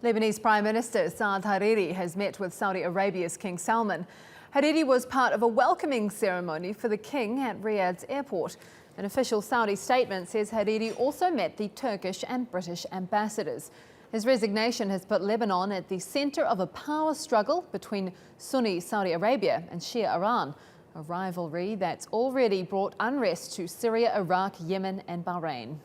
Lebanese Prime Minister Saad Hariri has met with Saudi Arabia's King Salman. Hariri was part of a welcoming ceremony for the king at Riyadh's airport. An official Saudi statement says Hariri also met the Turkish and British ambassadors. His resignation has put Lebanon at the centre of a power struggle between Sunni Saudi Arabia and Shia Iran, a rivalry that's already brought unrest to Syria, Iraq, Yemen and Bahrain.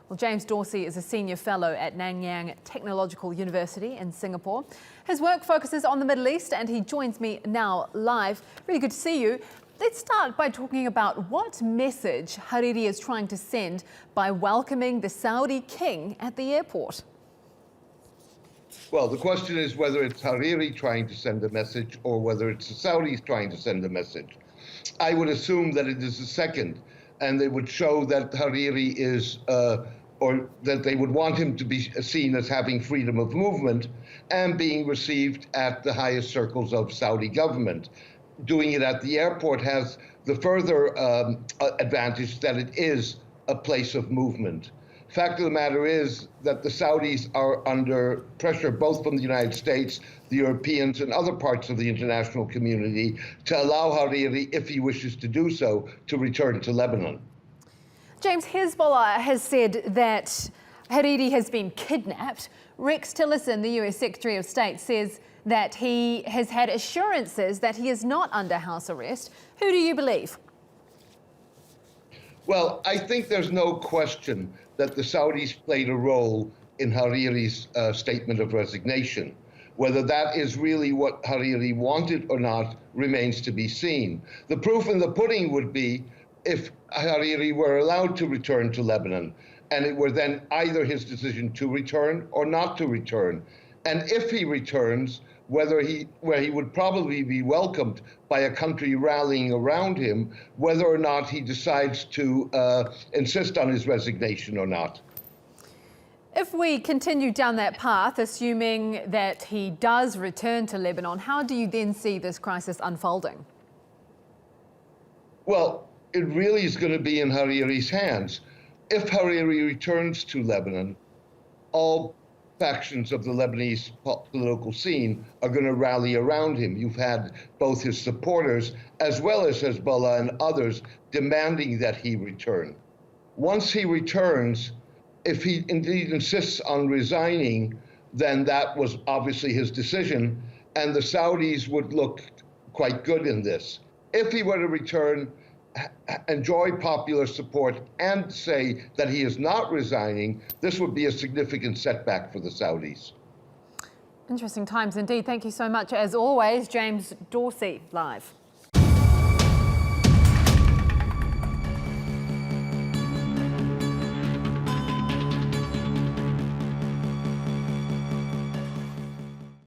Well, James Dorsey is a senior fellow at Nanyang Technological University in Singapore. His work focuses on the Middle East and he joins me now live. Really good to see you. Let's start by talking about what message Hariri is trying to send by welcoming the Saudi king at the airport. Well, the question is whether it's Hariri trying to send a message or whether it's the Saudis trying to send a message. I would assume that it is the second, and they would show that Hariri is, or that they would want him to be seen as having freedom of movement and being received at the highest circles of Saudi government. Doing it at the airport has the further advantage that it is a place of movement. Fact of the matter is that the Saudis are under pressure both from the United States, the Europeans, and other parts of the international community to allow Hariri, if he wishes to do so, to return to Lebanon. James, Hezbollah has said that Hariri has been kidnapped. Rex Tillerson, the US Secretary of State, says that he has had assurances that he is not under house arrest. Who do you believe? Well, I think there's no question that the Saudis played a role in Hariri's statement of resignation. Whether that is really what Hariri wanted or not remains to be seen. The proof in the pudding would be if Hariri were allowed to return to Lebanon, and it were then either his decision to return or not to return. And if he returns, where he would probably be welcomed by a country rallying around him, whether or not he decides to insist on his resignation or not. If we continue down that path, assuming that he does return to Lebanon, how do you then see this crisis unfolding? Well, it really is going to be in Hariri's hands. If Hariri returns to Lebanon, all factions of the Lebanese political scene are going to rally around him. You've had both his supporters as well as Hezbollah and others demanding that he return. Once he returns, if he indeed insists on resigning, then that was obviously his decision, and the Saudis would look quite good in this. If he were to return, enjoy popular support and say that he is not resigning, this would be a significant setback for the Saudis. Interesting times indeed. Thank you so much. As always, James Dorsey, live.